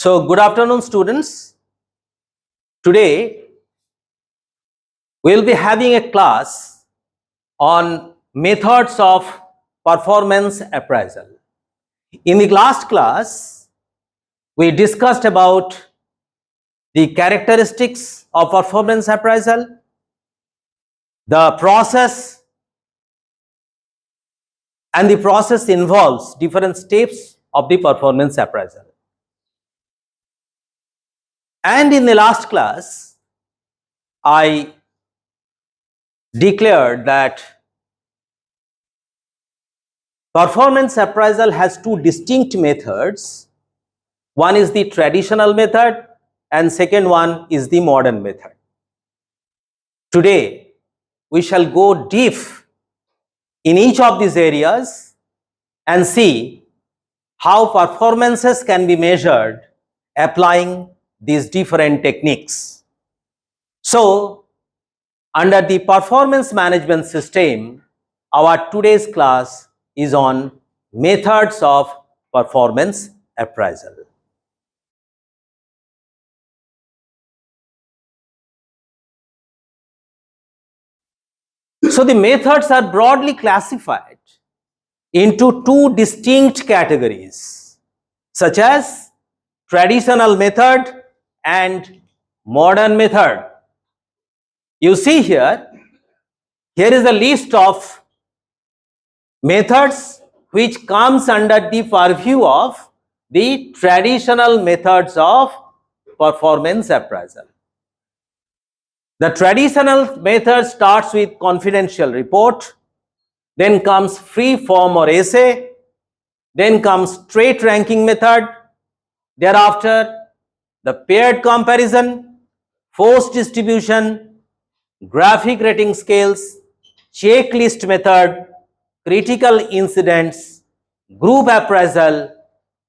So, good afternoon, students. Today, we will be having a class on methods of performance appraisal. In the last class, we discussed about the characteristics of performance appraisal, the process, and the process involves different steps of the performance appraisal. And in the last class, I declared that performance appraisal has two distinct methods. One is the traditional method and second one is the modern method. Today, we shall go deep in each of these areas and see how performances can be measured applying these different techniques. So, under the performance management system, our today's class is on methods of performance appraisal. So, the methods are broadly classified into two distinct categories, such as traditional method and modern method. You see here is a list of methods which comes under the purview of the traditional methods of performance appraisal. The traditional method starts with confidential report, then comes free form or essay, then comes straight ranking method, thereafter the paired comparison, force distribution, graphic rating scales, checklist method, critical incidents, group appraisal,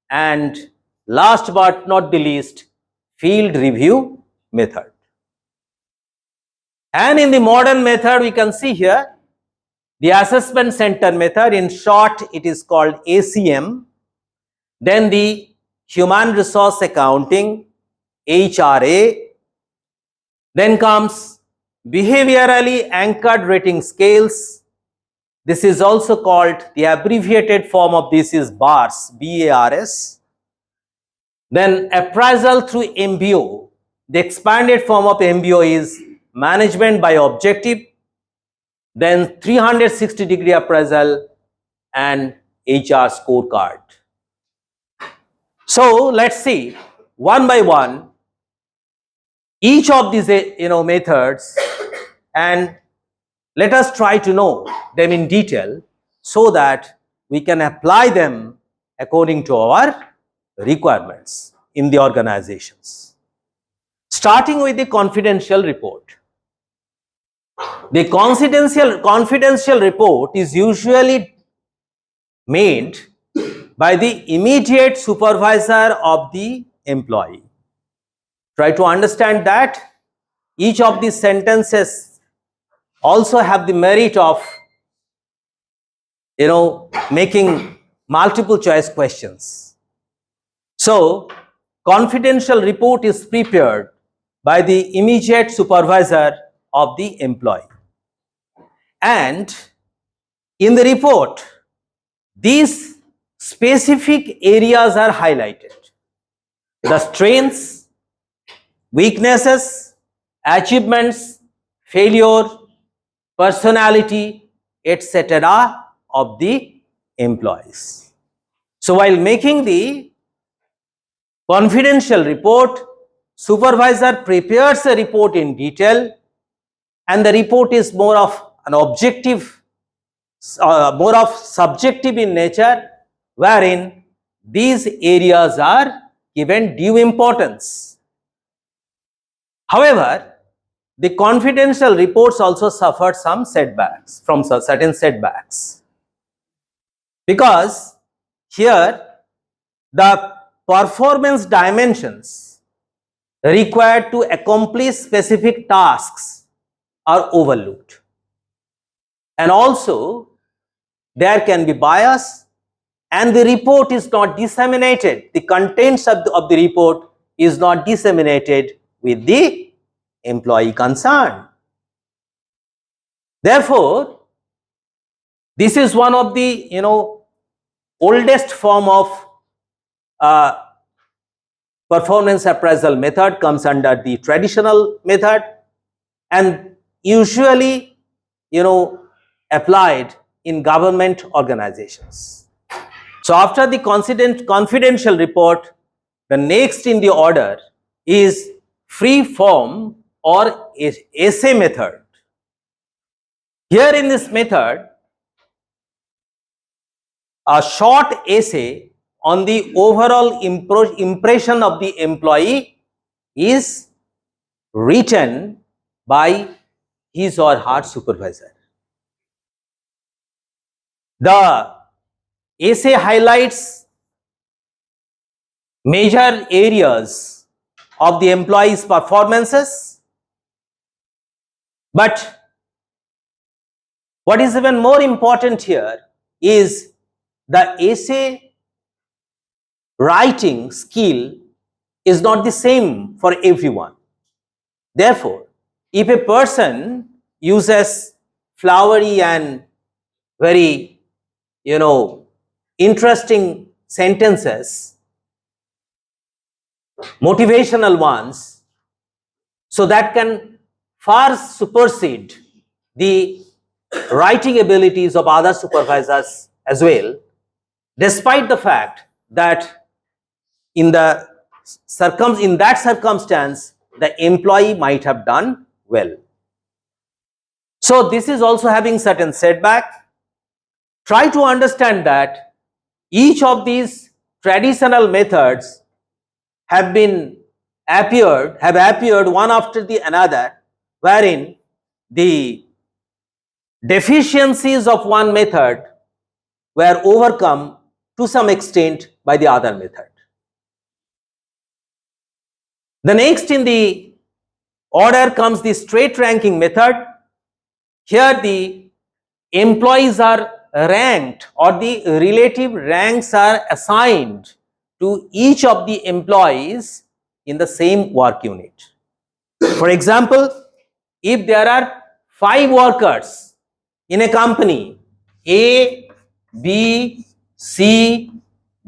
and last but not the least, field review method. And in the modern method, we can see here the assessment center method. In short, it is called ACM. Then the human resource accounting, HRA. Then comes behaviorally anchored rating scales. This is also called, the abbreviated form of this is BARS, BARS. Then appraisal through MBO. The expanded form of MBO is management by objective. Then 360-degree appraisal and HR scorecard. So let's see one by one each of these methods, and let us try to know them in detail so that we can apply them according to our requirements in the organizations. Starting with the confidential report. The confidential report is usually made by the immediate supervisor of the employee. Try to understand that each of these sentences also have the merit of making multiple choice questions. So, confidential report is prepared by the immediate supervisor of the employee. And in the report, these specific areas are highlighted. The strengths, weaknesses, achievements, failure, personality, etc. of the employees. So while making the confidential report, supervisor prepares a report in detail, and the report is more of an objective, more of subjective in nature, wherein these areas are given due importance. However, the confidential reports also suffered some setbacks, from certain setbacks, because here the performance dimensions required to accomplish specific tasks are overlooked, and also there can be bias and the report is not disseminated, the contents of the report is not disseminated with the employee concerned. Therefore, this is one of the oldest form of performance appraisal method, comes under the traditional method, and usually applied in government organizations. So after the confidential report, the next in the order is free form or essay method. Here in this method, a short essay on the overall impression of the employee is written by his or her supervisor. The essay highlights major areas of the employee's performances, but what is even more important here is the essay writing skill is not the same for everyone. Therefore, if a person uses flowery and very interesting sentences, motivational ones, so that can far supersede the writing abilities of other supervisors as well, despite the fact that in that circumstance the employee might have done well. So this is also having certain setback. Try to understand that each of these traditional methods have appeared one after the another, wherein the deficiencies of one method were overcome to some extent by the other method. The next in the order comes the straight ranking method. Here the employees are ranked, or the relative ranks are assigned to each of the employees in the same work unit. For example, if there are 5 workers in a company A, B, C,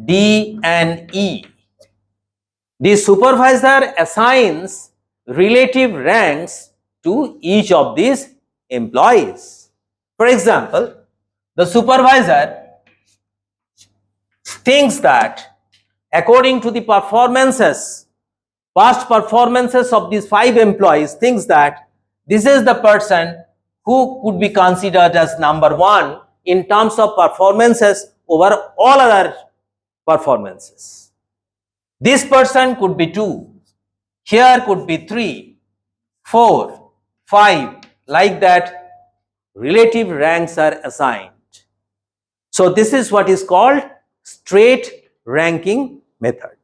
D and E, the supervisor assigns relative ranks to each of these employees. For example, the supervisor thinks that according to the past performances of these 5 employees, thinks that this is the person who could be considered as number 1 in terms of performances over all other performances. This person could be 2, here could be 3, 4, 5, like that relative ranks are assigned. So this is what is called straight ranking method.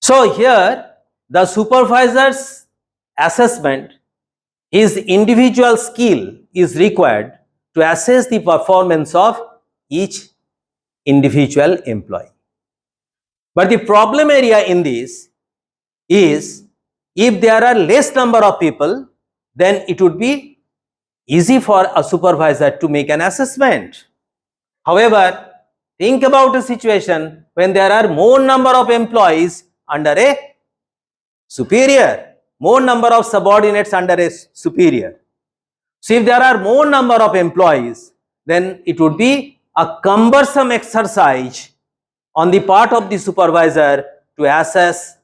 So here the supervisor's assessment, his individual skill is required to assess the performance of each individual employee. But the problem area in this is, if there are less number of people, then it would be easy for a supervisor to make an assessment. However, think about a situation when there are more number of employees under a superior, more number of subordinates under a superior. So if there are more number of employees, then it would be a cumbersome exercise on the part of the supervisor to assess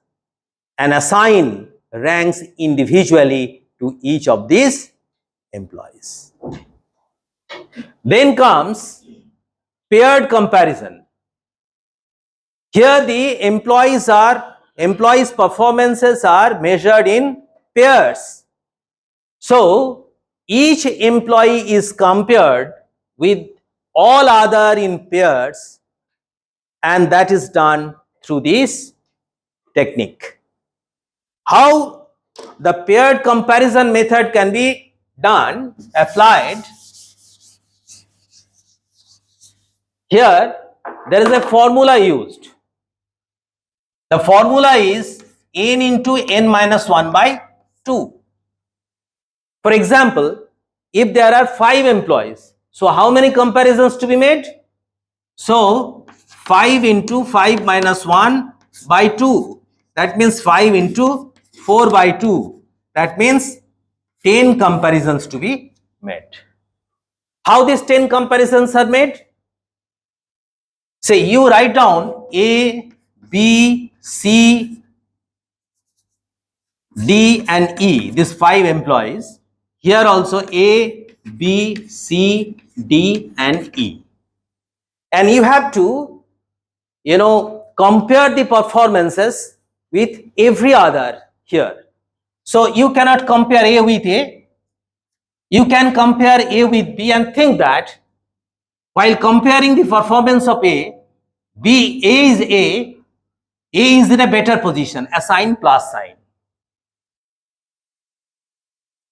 and assign ranks individually to each of these employees. Then comes paired comparison. Here the employees' performances are measured in pairs. So each employee is compared with all other in pairs, and that is done through this technique. How the paired comparison method can be applied? here there is a formula used. The formula is n into n minus 1 by 2. For example, if there are 5 employees, so how many comparisons to be made? So 5 into 5 minus 1 by 2, that means 5 into 4 by 2, that means 10 comparisons to be made. How these 10 comparisons are made? Say you write down A, B, C, D and E, these 5 employees. Here also A, B, C, D and E. And you have to, compare the performances with every other here. So you cannot compare A with A. You can compare A with B and think that while comparing the performance of A is in a better position, assign plus sign.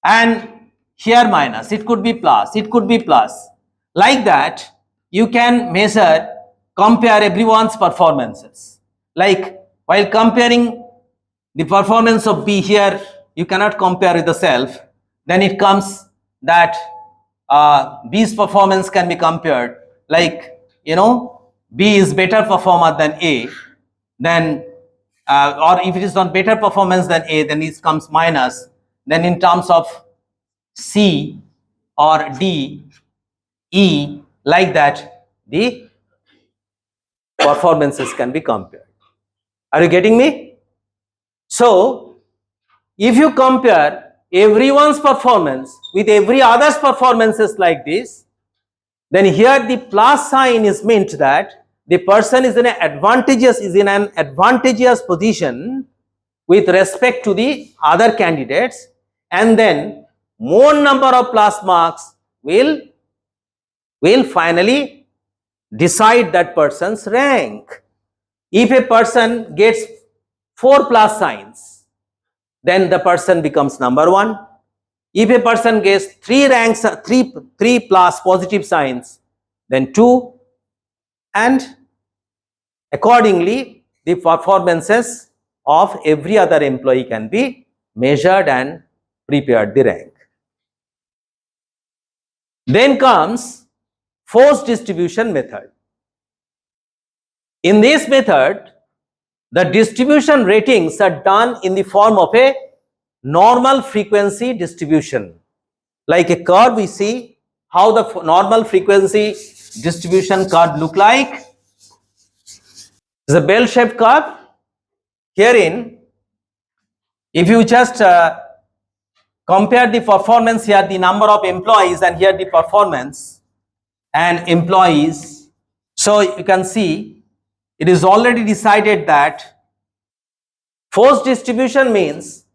And here minus, it could be plus, it could be plus. Like that, you can compare everyone's performances. Like while comparing the performance of B here, you cannot compare with the self. Then it comes that B's performance can be compared. Like, B is better performer than A. Then, or if it is not better performance than A, then it comes minus. Then in terms of C or D, E, like that, the performances can be compared. Are you getting me? So, if you compare everyone's performance with every other's performances like this, then here the plus sign is meant that the person is in an advantageous position with respect to the other candidates, and then more number of plus marks will finally decide that person's rank. If a person gets 4 plus signs, then the person becomes number 1. If a person gets 3 plus positive signs, then 2, and accordingly the performances of every other employee can be measured and prepared the rank. Then comes force distribution method. In this method, the distribution ratings are done in the form of a normal frequency distribution. Like a curve, we see how the normal frequency distribution curve look like. It's a bell-shaped curve. Herein, if you just compare the performance here, the number of employees, and here the performance and employees, so you can see it is already decided that force distribution means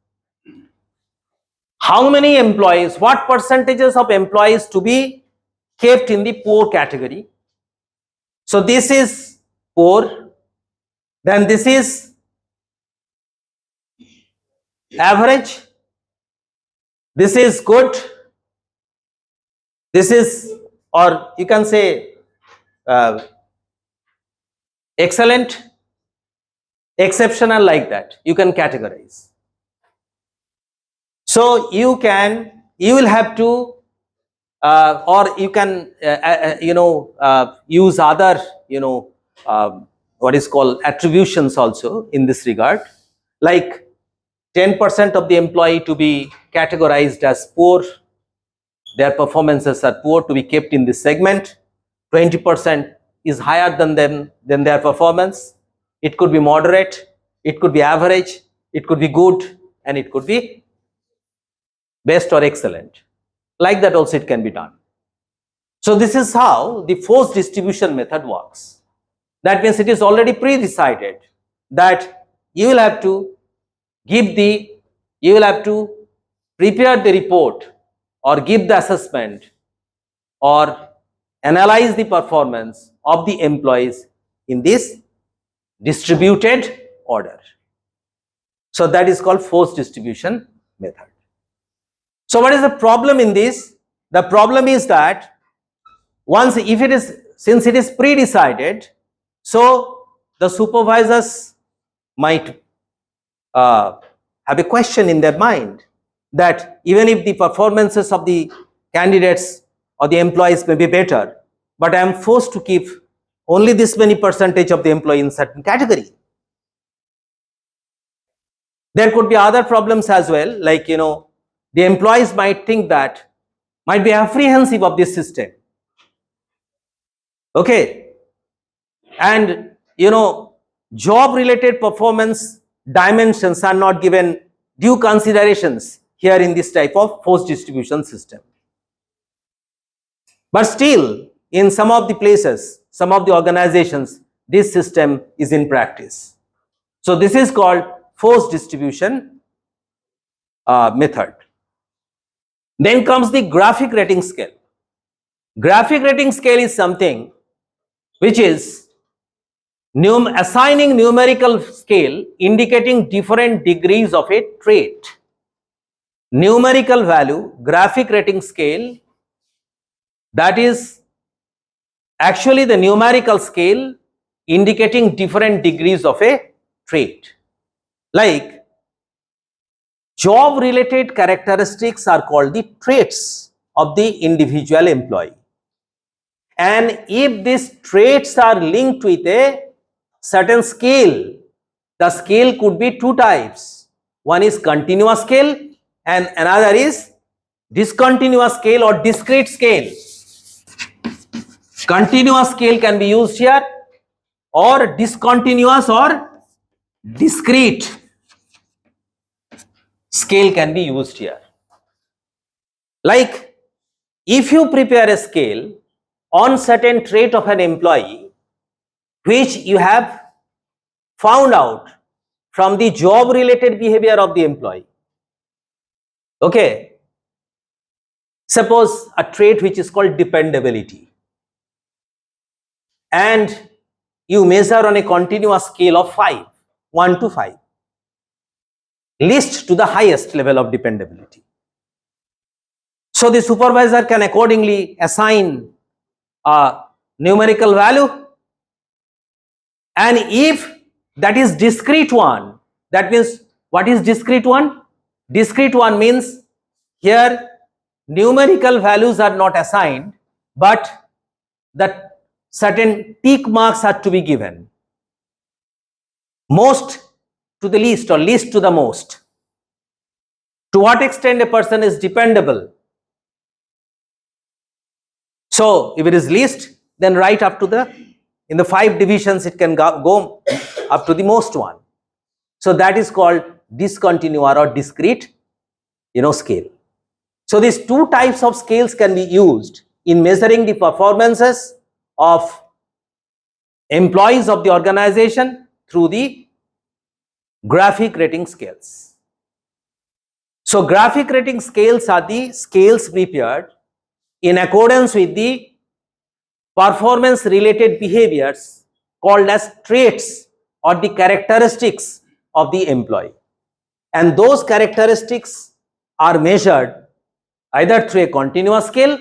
how many employees, what percentages of employees to be kept in the poor category. So this is poor, then this is average, this is good, this is, or you can say excellent, exceptional, like that you can categorize. So you will have to or you can use other what is called attributions also in this regard, like 10% of the employee to be categorized as poor, their performances are poor, to be kept in this segment. 20% is higher than their performance. It could be moderate, it could be average, it could be good, and it could be best or excellent. Like that also it can be done. So this is how the force distribution method works. That means it is already pre-decided that you will have to prepare the report or give the assessment or analyze the performance of the employees in this distributed order. So that is called force distribution method. So what is the problem in this? The problem is that if it is since it is pre-decided, so the supervisors might have a question in their mind that even if the performances of the candidates or the employees may be better, but I am forced to keep only this many percentage of the employee in certain category. There could be other problems as well, like, the employees might think that, might be apprehensive of this system. Okay. And, job related performance dimensions are not given due considerations here in this type of force distribution system. But still, in some of the places, some of the organizations, this system is in practice. So this is called force distribution method. Then comes the graphic rating scale. Graphic rating scale is something which is assigning numerical scale indicating different degrees of a trait. Numerical value, graphic rating scale, that is actually the numerical scale indicating different degrees of a trait. Like, job related characteristics are called the traits of the individual employee. And if these traits are linked with a certain scale, the scale could be two types. One is continuous scale and another is discontinuous scale or discrete scale. Continuous scale can be used here, or discontinuous or discrete scale can be used here. Like, if you prepare a scale on certain trait of an employee which you have found out from the job related behavior of the employee. Okay, suppose a trait which is called dependability, and you measure on a continuous scale of 5, 1 to 5, least to the highest level of dependability. So the supervisor can accordingly assign a numerical value, and if that is discrete one, that means, what is discrete one? Discrete one means here numerical values are not assigned, but that certain tick marks are to be given. Most to the least or least to the most. To what extent a person is dependable. So if it is least, then right up to in the 5 divisions it can go up to the most one. So that is called discontinuous or discrete scale. So these two types of scales can be used in measuring the performances of employees of the organization through the graphic rating scales. So graphic rating scales are the scales prepared in accordance with the performance related behaviors called as traits or the characteristics of the employee, and those characteristics are measured either through a continuous scale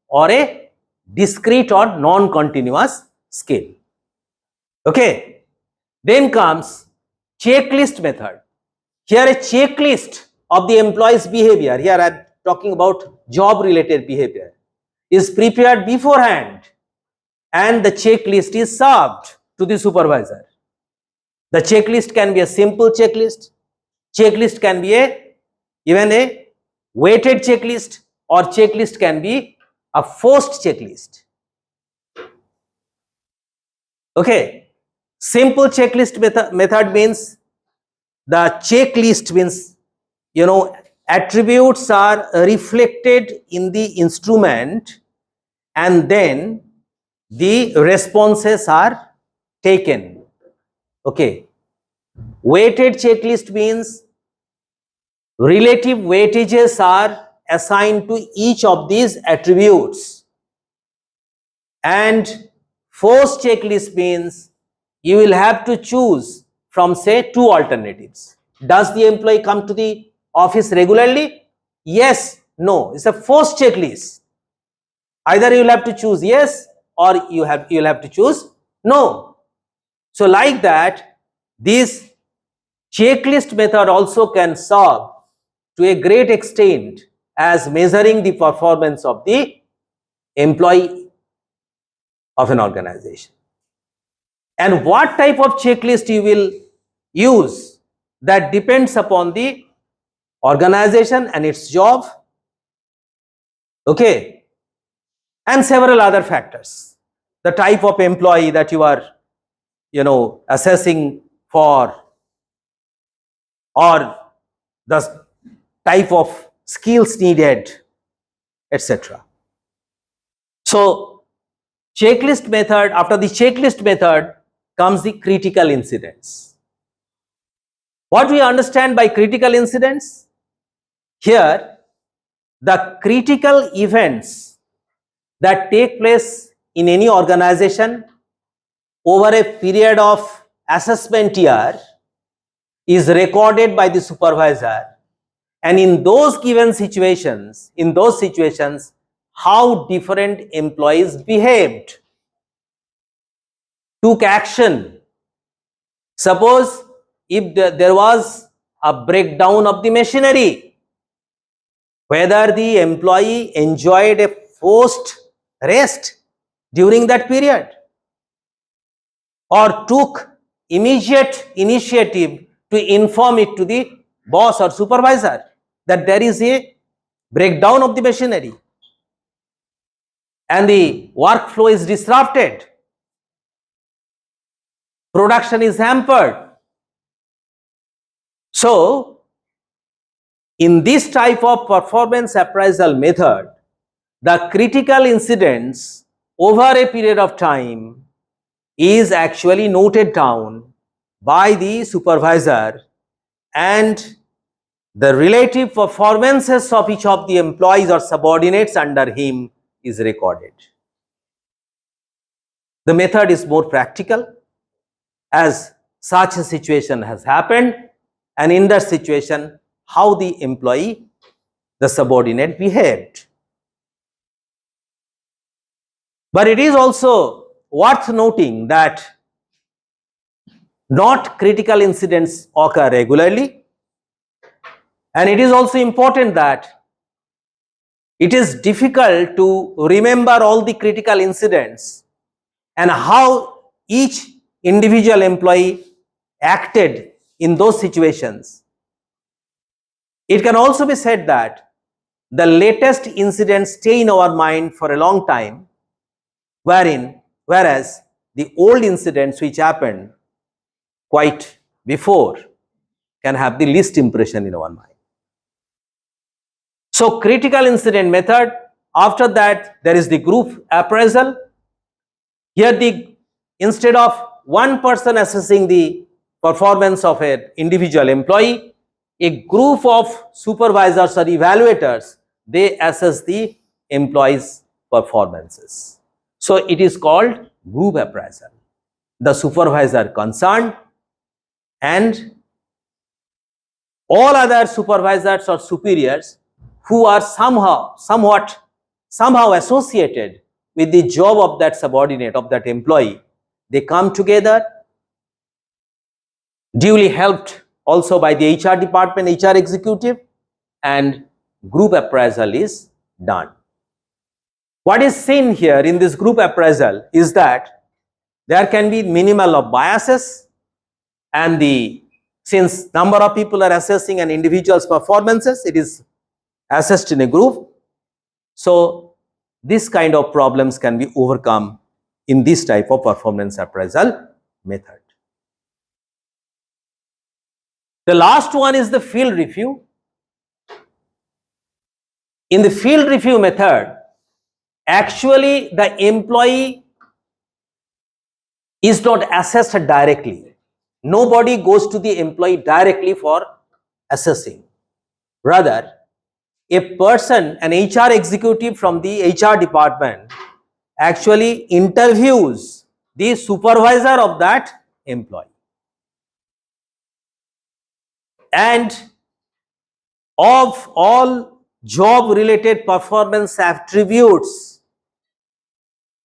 or a discrete or non-continuous scale. Okay, then comes checklist method. Here a checklist of the employee's behavior, here I am talking about job related behavior, is prepared beforehand and the checklist is served to the supervisor. The checklist can be a simple checklist, checklist can be even a weighted checklist, or checklist can be a forced checklist. Okay, simple checklist method means the checklist means attributes are reflected in the instrument and then the responses are taken. Okay, weighted checklist means relative weightages are assigned to each of these attributes, and forced checklist means you will have to choose from say 2 alternatives. Does the employee come to the office regularly? Yes, no, it's a forced checklist. Either you will have to choose yes or you'll have to choose no. So like that, this checklist method also can serve to a great extent as measuring the performance of the employee of an organization. And what type of checklist you will use, that depends upon the organization and its job, okay, and several other factors. The type of employee that you are, assessing for, or the type of skills needed, etc. So checklist method, after the checklist method comes the critical incidents. What we understand by critical incidents? Here, the critical events that take place in any organization over a period of assessment year is recorded by the supervisor, and in those given situations, how different employees behaved, took action. Suppose if there was a breakdown of the machinery, whether the employee enjoyed a forced rest during that period or took immediate initiative to inform it to the boss or supervisor that there is a breakdown of the machinery and the workflow is disrupted, production is hampered. So in this type of performance appraisal method, the critical incidents over a period of time is actually noted down by the supervisor, and the relative performances of each of the employees or subordinates under him is recorded. The method is more practical as such a situation has happened, and in that situation how the employee, the subordinate, behaved. But it is also worth noting that not critical incidents occur regularly, and it is also important that it is difficult to remember all the critical incidents and how each individual employee acted in those situations. It can also be said that the latest incidents stay in our mind for a long time, whereas the old incidents which happened quite before can have the least impression in our mind. So critical incident method, after that there is the group appraisal. Here instead of one person assessing the performance of an individual employee, a group of supervisors or evaluators, they assess the employees' performances. So it is called group appraisal. The supervisor concerned and all other supervisors or superiors who are somehow associated with the job of that subordinate, of that employee, they come together, duly helped also by the HR department, HR executive, and group appraisal is done. What is seen here in this group appraisal is that there can be minimal of biases, and since number of people are assessing an individual's performances, it is assessed in a group. So this kind of problems can be overcome in this type of performance appraisal method. The last one is the field review. In the field review method, actually the employee is not assessed directly. Nobody goes to the employee directly for assessing. Rather, a person, an HR executive from the HR department, actually interviews the supervisor of that employee. And of all job related performance attributes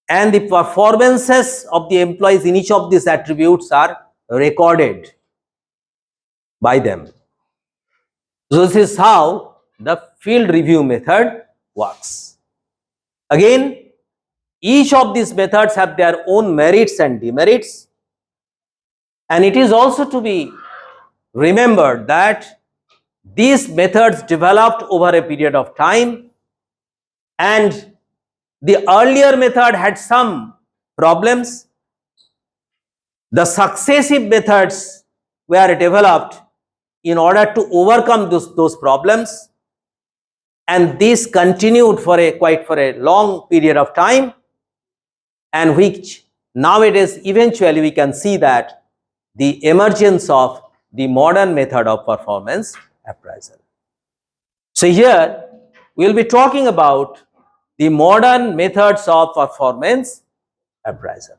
and the performances of the employees in each of these attributes are recorded by them. So this is how the field review method works. Again, each of these methods have their own merits and demerits, and it is also to be remembered that these methods developed over a period of time, and the earlier method had some problems. The successive methods were developed in order to overcome those problems, and this continued for a long period of time, and which nowadays eventually we can see that the emergence of the modern method of performance appraisal. So here we will be talking about the modern methods of performance appraisal.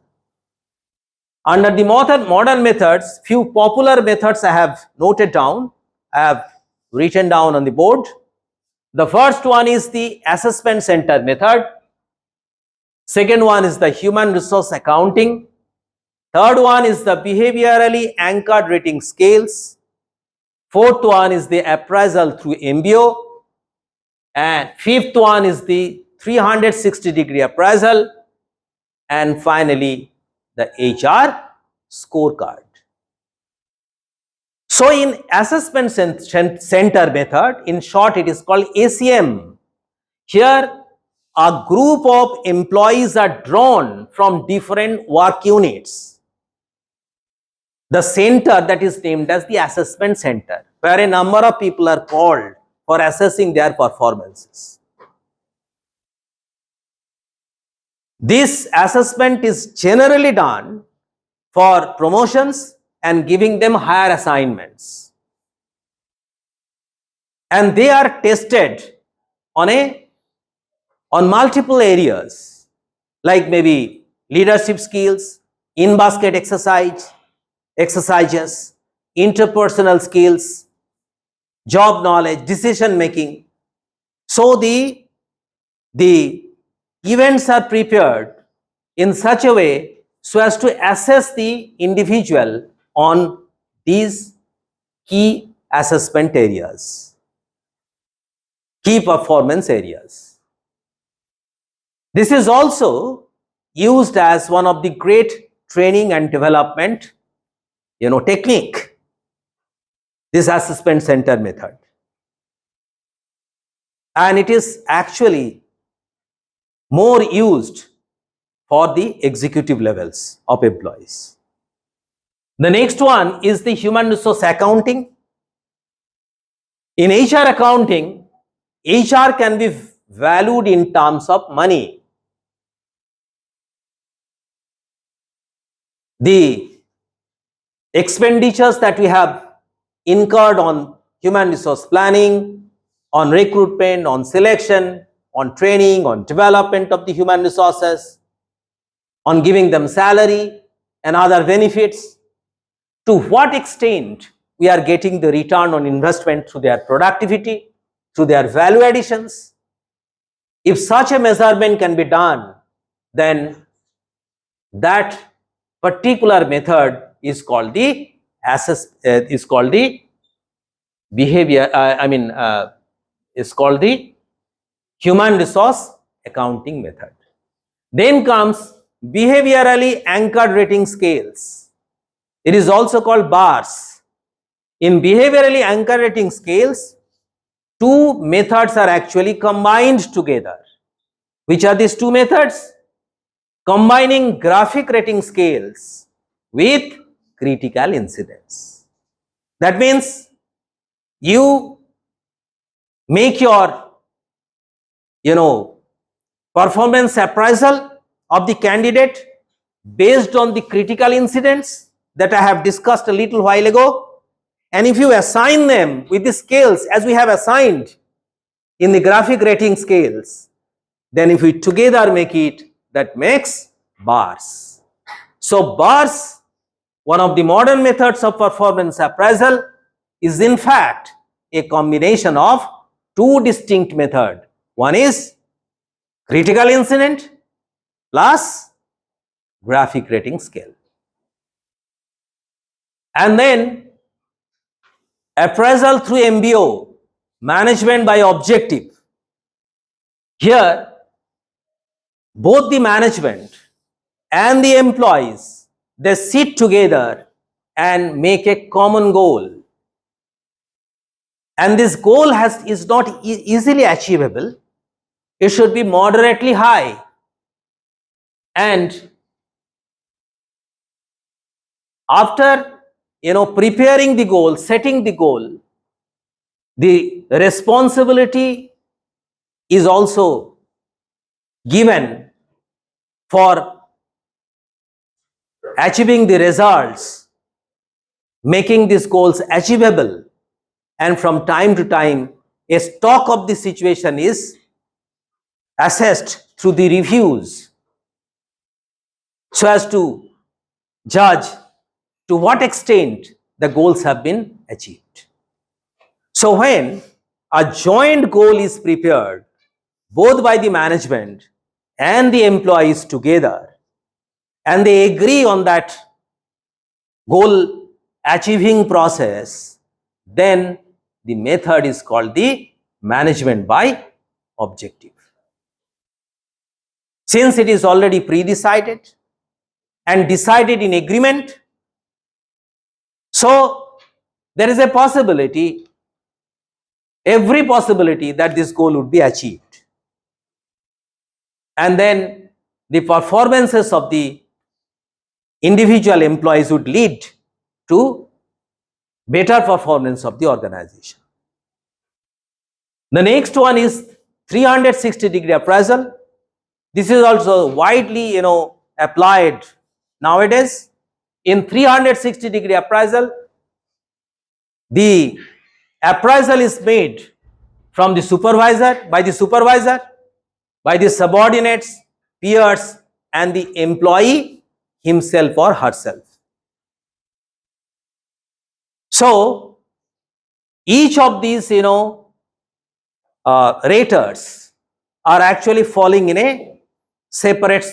Under the modern methods, few popular methods I have noted down, I have written down on the board. The first one is the assessment center method. Second one is the human resource accounting. Third one is the behaviorally anchored rating scales. Fourth one is the appraisal through MBO. And fifth one is the 360-degree appraisal. And finally, the HR scorecard. So in assessment center method, in short it is called ACM. Here a group of employees are drawn from different work units. The center that is named as the assessment center, where a number of people are called for assessing their performances. This assessment is generally done for promotions and giving them higher assignments. And they are tested on multiple areas, like maybe leadership skills, in-basket exercises, interpersonal skills, job knowledge, decision making. So the events are prepared in such a way so as to assess the individual on these key assessment areas, key performance areas. This is also used as one of the great training and development technique, this assessment center method. And it is actually more used for the executive levels of employees. The next one is the human resource accounting. In HR accounting, HR can be valued in terms of money. The expenditures that we have incurred on human resource planning, on recruitment, on selection, on training, on development of the human resources, on giving them salary and other benefits, to what extent we are getting the return on investment through their productivity, through their value additions. If such a measurement can be done, then that particular method is called the human resource accounting method. Then comes behaviorally anchored rating scales. It is also called BARS. In behaviorally anchored rating scales, two methods are actually combined together. Which are these two methods? Combining graphic rating scales with critical incidents. That means you make your performance appraisal of the candidate based on the critical incidents that I have discussed a little while ago, and if you assign them with the scales as we have assigned in the graphic rating scales, then if we together make it, that makes BARS. So BARS, one of the modern methods of performance appraisal, is in fact a combination of two distinct methods. One is critical incident plus graphic rating scale. And then appraisal through MBO, management by objective. Here, both the management and the employees, they sit together and make a common goal. And this goal is not easily achievable. It should be moderately high. And after preparing the goal, setting the goal, the responsibility is also given for achieving the results, making these goals achievable, and from time to time a stock of the situation is assessed through the reviews so as to judge to what extent the goals have been achieved. So when a joint goal is prepared both by the management and the employees together, and they agree on that goal achieving process, then the method is called the management by objective. Since it is already pre-decided and decided in agreement, so there is a possibility, every possibility, that this goal would be achieved. And then the performances of the individual employees would lead to better performance of the organization. The next one is 360-degree appraisal. This is also widely applied nowadays. In 360-degree appraisal, the appraisal is made from the supervisor, by the subordinates, peers, and the employee himself or herself. So each of these raters are actually falling in a separate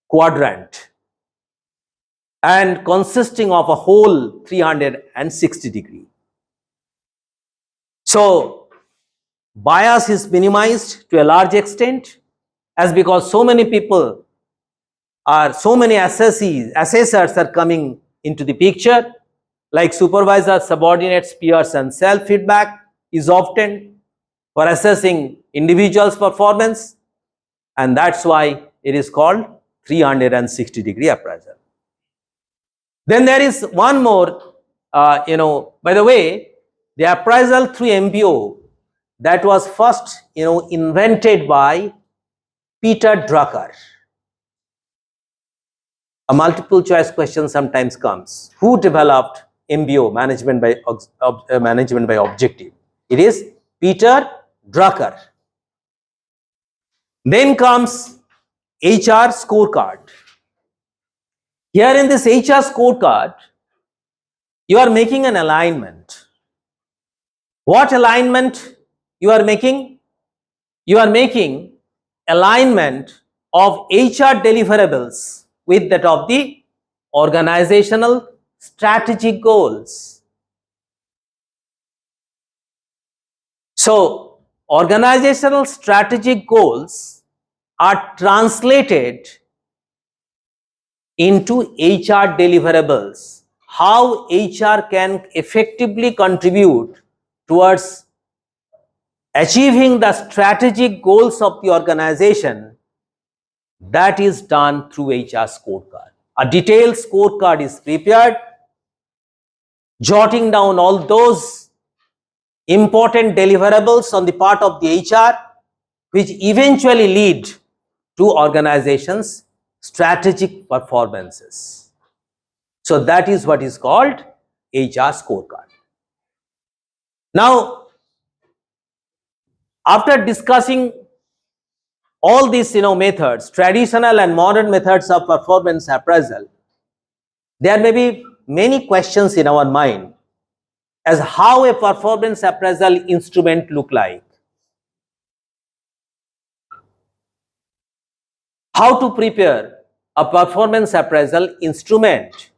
quadrant and consisting of a whole 360 degree. So bias is minimized to a large extent, as because so many people so many assessors are coming into the picture, like supervisors, subordinates, peers, and self-feedback is often for assessing individuals' performance, and that's why it is called 360-degree appraisal. Then there is one more, by the way, the appraisal through MBO, that was first, invented by Peter Drucker. A multiple choice question sometimes comes. Who developed MBO, management by objective? It is Peter Drucker. Then comes HR scorecard. Here in this HR scorecard, you are making an alignment. What alignment you are making? You are making alignment of HR deliverables with that of the organizational strategic goals. So organizational strategic goals are translated into HR deliverables. How HR can effectively contribute towards achieving the strategic goals of the organization, that is done through HR scorecard. A detailed scorecard is prepared, jotting down all those important deliverables on the part of the HR, which eventually lead to organizations' strategic performances. So that is what is called HR scorecard. Now, after discussing all these methods, traditional and modern methods of performance appraisal, there may be many questions in our mind as how a performance appraisal instrument look like. how to prepare a performance appraisal instrument,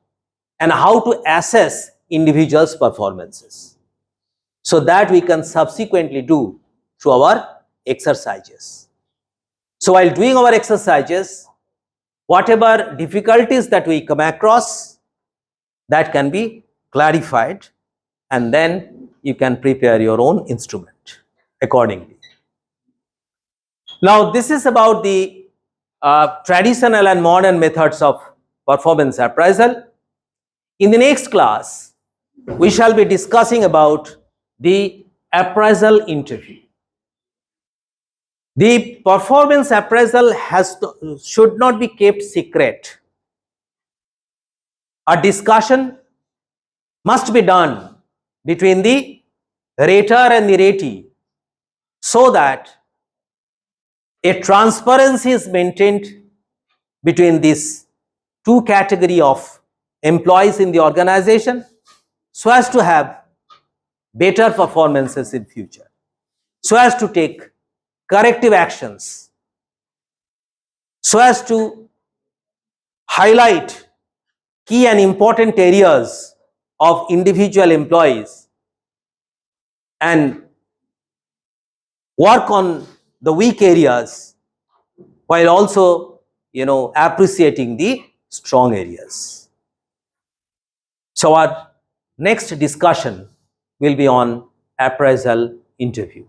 and how to assess individuals' performances, so that we can subsequently do through our exercises. So while doing our exercises, whatever difficulties that we come across, that can be clarified, and then you can prepare your own instrument accordingly. Now, this is about the traditional and modern methods of performance appraisal. In the next class, we shall be discussing about the appraisal interview. The performance appraisal should not be kept secret. A discussion must be done between the rater and the ratee, so that a transparency is maintained between these two categories of employees in the organization, so as to have better performances in future, so as to take corrective actions, so as to highlight key and important areas of individual employees and work on the weak areas, while also appreciating the strong areas. So our next discussion will be on appraisal interview.